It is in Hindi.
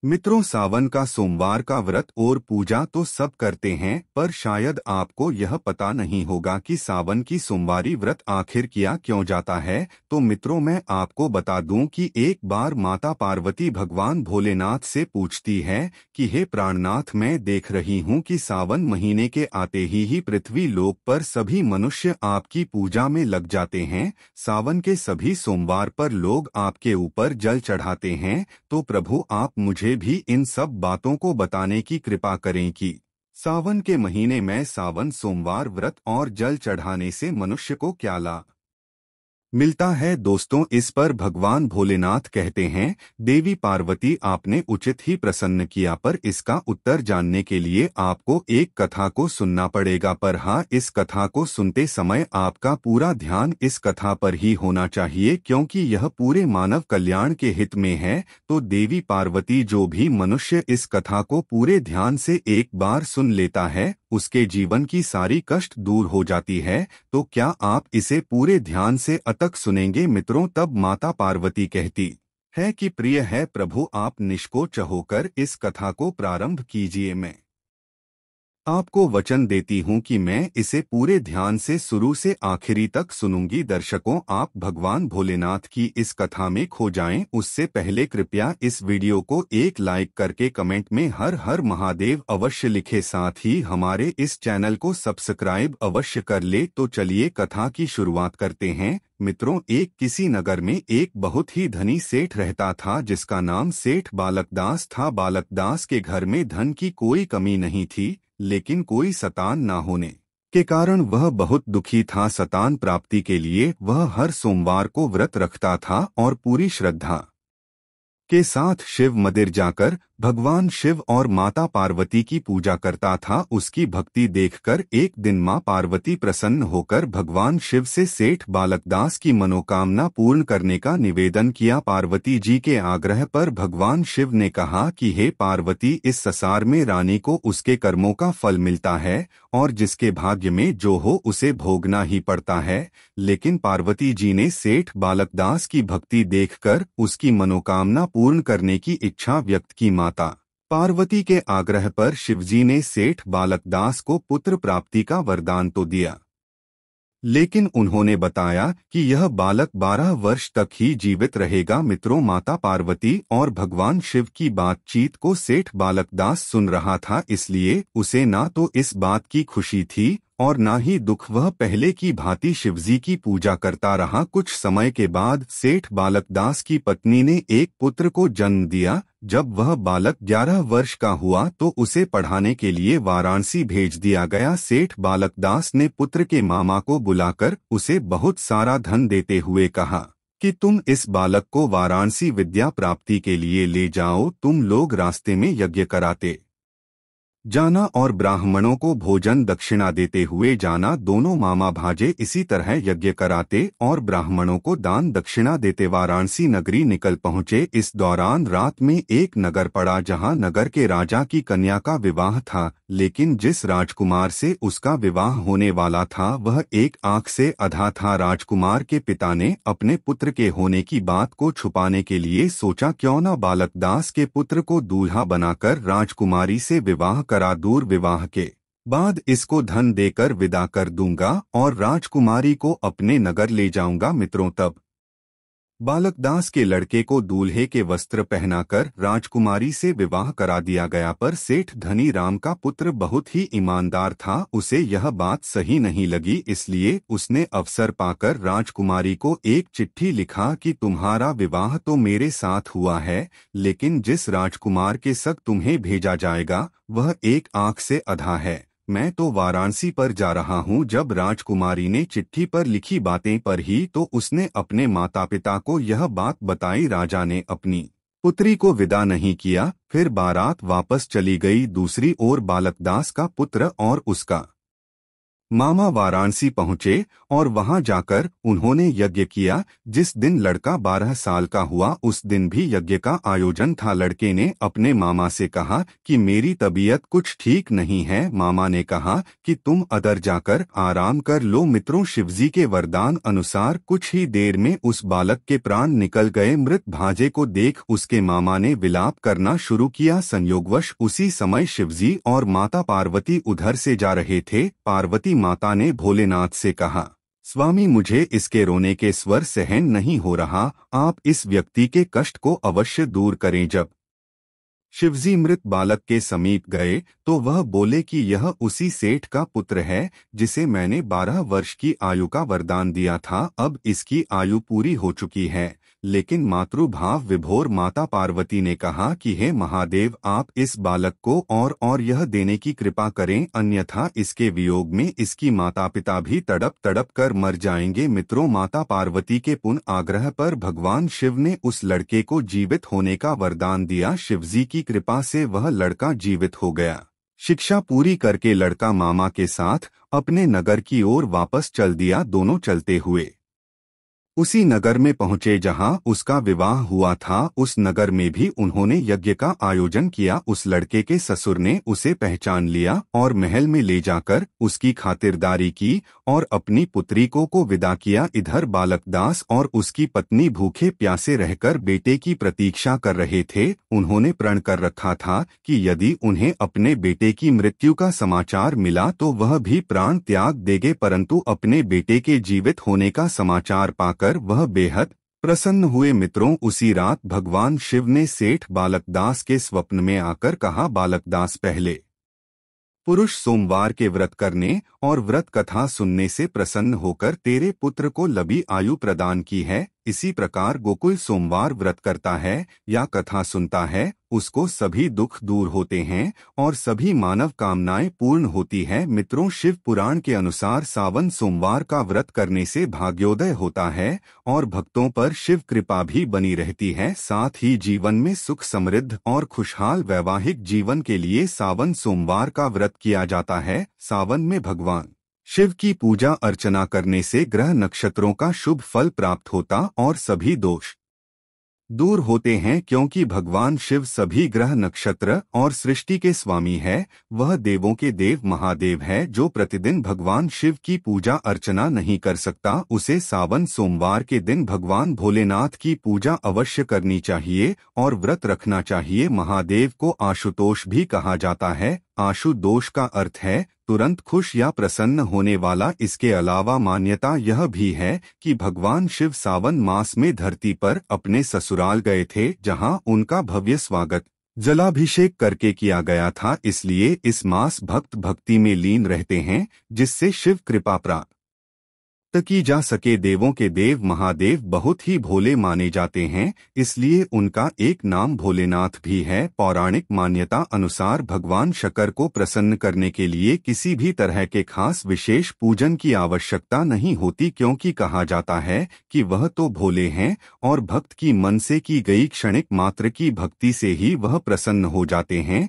मित्रों, सावन का सोमवार का व्रत और पूजा तो सब करते हैं, पर शायद आपको यह पता नहीं होगा कि सावन की सोमवारी व्रत आखिर किया क्यों जाता है। तो मित्रों, मैं आपको बता दूं कि एक बार माता पार्वती भगवान भोलेनाथ से पूछती है कि हे प्राणनाथ, मैं देख रही हूं कि सावन महीने के आते ही पृथ्वी लोक पर सभी मनुष्य आपकी पूजा में लग जाते हैं। सावन के सभी सोमवार पर लोग आपके ऊपर जल चढ़ाते हैं, तो प्रभु आप मुझे भी इन सब बातों को बताने की कृपा करें कि सावन के महीने में सावन सोमवार व्रत और जल चढ़ाने से मनुष्य को क्या लाभ मिलता है। दोस्तों, इस पर भगवान भोलेनाथ कहते हैं, देवी पार्वती, आपने उचित ही प्रसन्न किया, पर इसका उत्तर जानने के लिए आपको एक कथा को सुनना पड़ेगा। पर हाँ, इस कथा को सुनते समय आपका पूरा ध्यान इस कथा पर ही होना चाहिए, क्योंकि यह पूरे मानव कल्याण के हित में है। तो देवी पार्वती, जो भी मनुष्य इस कथा को पूरे ध्यान से एक बार सुन लेता है, उसके जीवन की सारी कष्ट दूर हो जाती है। तो क्या आप इसे पूरे ध्यान से अतक सुनेंगे मित्रों? तब माता पार्वती कहती है कि प्रिय है प्रभु, आप निष्कोच होकर इस कथा को प्रारंभ कीजिए। मैं आपको वचन देती हूँ कि मैं इसे पूरे ध्यान से शुरू से आखिरी तक सुनूंगी। दर्शकों, आप भगवान भोलेनाथ की इस कथा में खो जाएं, उससे पहले कृपया इस वीडियो को एक लाइक करके कमेंट में हर हर महादेव अवश्य लिखे, साथ ही हमारे इस चैनल को सब्सक्राइब अवश्य कर ले। तो चलिए कथा की शुरुआत करते हैं। मित्रों, एक किसी नगर में एक बहुत ही धनी सेठ रहता था, जिसका नाम सेठ बालकदास था। बालकदास के घर में धन की कोई कमी नहीं थी, लेकिन कोई संतान न होने के कारण वह बहुत दुखी था। संतान प्राप्ति के लिए वह हर सोमवार को व्रत रखता था और पूरी श्रद्धा के साथ शिव मंदिर जाकर भगवान शिव और माता पार्वती की पूजा करता था। उसकी भक्ति देखकर एक दिन मां पार्वती प्रसन्न होकर भगवान शिव से सेठ बालकदास की मनोकामना पूर्ण करने का निवेदन किया। पार्वती जी के आग्रह पर भगवान शिव ने कहा कि हे पार्वती, इस संसार में रानी को उसके कर्मों का फल मिलता है और जिसके भाग्य में जो हो उसे भोगना ही पड़ता है। लेकिन पार्वती जी ने सेठ बालकदास की भक्ति देखकर उसकी मनोकामना पूर्ण करने की इच्छा व्यक्त की। माता पार्वती के आग्रह पर शिवजी ने सेठ बालकदास को पुत्र प्राप्ति का वरदान तो दिया, लेकिन उन्होंने बताया कि यह बालक 12 वर्ष तक ही जीवित रहेगा। मित्रों, माता पार्वती और भगवान शिव की बातचीत को सेठ बालकदास सुन रहा था, इसलिए उसे ना तो इस बात की खुशी थी और ना ही दुख। वह पहले की भांति शिवजी की पूजा करता रहा। कुछ समय के बाद सेठ बालकदास की पत्नी ने एक पुत्र को जन्म दिया। जब वह बालक 11 वर्ष का हुआ तो उसे पढ़ाने के लिए वाराणसी भेज दिया गया। सेठ बालकदास ने पुत्र के मामा को बुलाकर उसे बहुत सारा धन देते हुए कहा कि तुम इस बालक को वाराणसी विद्या प्राप्ति के लिए ले जाओ। तुम लोग रास्ते में यज्ञ कराते जाना और ब्राह्मणों को भोजन दक्षिणा देते हुए जाना। दोनों मामा भांजे इसी तरह यज्ञ कराते और ब्राह्मणों को दान दक्षिणा देते वाराणसी नगरी निकल पहुँचे। इस दौरान रात में एक नगर पड़ा, जहां नगर के राजा की कन्या का विवाह था, लेकिन जिस राजकुमार से उसका विवाह होने वाला था वह एक आंख से अधा था। राजकुमार के पिता ने अपने पुत्र के होने की बात को छुपाने के लिए सोचा, क्यों न बालकदास के पुत्र को दूल्हा बनाकर राजकुमारी से विवाह करा दूर। विवाह के बाद इसको धन देकर विदा कर दूंगा और राजकुमारी को अपने नगर ले जाऊंगा। मित्रों, तब बालकदास के लड़के को दूल्हे के वस्त्र पहनाकर राजकुमारी से विवाह करा दिया गया। पर सेठ धनी राम का पुत्र बहुत ही ईमानदार था, उसे यह बात सही नहीं लगी, इसलिए उसने अवसर पाकर राजकुमारी को एक चिट्ठी लिखा कि तुम्हारा विवाह तो मेरे साथ हुआ है, लेकिन जिस राजकुमार के संग तुम्हें भेजा जाएगा वह एक आंख से अधा है। मैं तो वाराणसी पर जा रहा हूँ। जब राजकुमारी ने चिट्ठी पर लिखी बातें पढ़ी तो उसने अपने माता पिता को यह बात बताई। राजा ने अपनी पुत्री को विदा नहीं किया, फिर बारात वापस चली गई। दूसरी ओर बालकदास का पुत्र और उसका मामा वाराणसी पहुंचे और वहां जाकर उन्होंने यज्ञ किया। जिस दिन लड़का 12 साल का हुआ उस दिन भी यज्ञ का आयोजन था। लड़के ने अपने मामा से कहा कि मेरी तबीयत कुछ ठीक नहीं है। मामा ने कहा कि तुम अदर जाकर आराम कर लो। मित्रों, शिवजी के वरदान अनुसार कुछ ही देर में उस बालक के प्राण निकल गए। मृत भांजे को देख उसके मामा ने विलाप करना शुरू किया। संयोगवश उसी समय शिवजी और माता पार्वती उधर से जा रहे थे। पार्वती माता ने भोलेनाथ से कहा, स्वामी, मुझे इसके रोने के स्वर सहन नहीं हो रहा, आप इस व्यक्ति के कष्ट को अवश्य दूर करें। जब शिवजी मृत बालक के समीप गए तो वह बोले कि यह उसी सेठ का पुत्र है जिसे मैंने 12 वर्ष की आयु का वरदान दिया था। अब इसकी आयु पूरी हो चुकी है। लेकिन मातृभाव विभोर माता पार्वती ने कहा कि हे महादेव, आप इस बालक को और यह देने की कृपा करें, अन्यथा इसके वियोग में इसकी माता पिता भी तड़प तड़प कर मर जाएंगे। मित्रों, माता पार्वती के पुनः आग्रह पर भगवान शिव ने उस लड़के को जीवित होने का वरदान दिया। शिवजी की कृपा से वह लड़का जीवित हो गया। शिक्षा पूरी करके लड़का मामा के साथ अपने नगर की ओर वापस चल दिया। दोनों चलते हुए उसी नगर में पहुंचे जहां उसका विवाह हुआ था। उस नगर में भी उन्होंने यज्ञ का आयोजन किया। उस लड़के के ससुर ने उसे पहचान लिया और महल में ले जाकर उसकी खातिरदारी की और अपनी पुत्री को विदा किया। इधर बालक दास और उसकी पत्नी भूखे प्यासे रहकर बेटे की प्रतीक्षा कर रहे थे। उन्होंने प्रण कर रखा था कि यदि उन्हें अपने बेटे की मृत्यु का समाचार मिला तो वह भी प्राण त्याग देंगे, परंतु अपने बेटे के जीवित होने का समाचार पाकर वह बेहद प्रसन्न हुए। मित्रों, उसी रात भगवान शिव ने सेठ बालकदास के स्वप्न में आकर कहा, बालकदास, पहले पुरुष सोमवार के व्रत करने और व्रत कथा सुनने से प्रसन्न होकर तेरे पुत्र को लंबी आयु प्रदान की है। इसी प्रकार गोकुल सोमवार व्रत करता है या कथा सुनता है, उसको सभी दुख दूर होते हैं और सभी मानव कामनाएं पूर्ण होती है। मित्रों, शिव पुराण के अनुसार सावन सोमवार का व्रत करने से भाग्योदय होता है और भक्तों पर शिव कृपा भी बनी रहती है। साथ ही जीवन में सुख समृद्ध और खुशहाल वैवाहिक जीवन के लिए सावन सोमवार का व्रत किया जाता है। सावन में भगवान शिव की पूजा अर्चना करने से ग्रह नक्षत्रों का शुभ फल प्राप्त होता और सभी दोष दूर होते हैं। क्योंकि भगवान शिव सभी ग्रह नक्षत्र और सृष्टि के स्वामी है। वह देवों के देव महादेव है। जो प्रतिदिन भगवान शिव की पूजा अर्चना नहीं कर सकता, उसे सावन सोमवार के दिन भगवान भोलेनाथ की पूजा अवश्य करनी चाहिए और व्रत रखना चाहिए। महादेव को आशुतोष भी कहा जाता है। आशु दोष का अर्थ है तुरंत खुश या प्रसन्न होने वाला। इसके अलावा मान्यता यह भी है कि भगवान शिव सावन मास में धरती पर अपने ससुराल गए थे, जहां उनका भव्य स्वागत जलाभिषेक करके किया गया था। इसलिए इस मास भक्त भक्ति में लीन रहते हैं, जिससे शिव कृपा प्राप्त की जा सके। देवों के देव महादेव बहुत ही भोले माने जाते हैं, इसलिए उनका एक नाम भोलेनाथ भी है। पौराणिक मान्यता अनुसार भगवान शंकर को प्रसन्न करने के लिए किसी भी तरह के खास विशेष पूजन की आवश्यकता नहीं होती, क्योंकि कहा जाता है कि वह तो भोले हैं और भक्त की मन से की गई क्षणिक मात्र की भक्ति से ही वह प्रसन्न हो जाते हैं।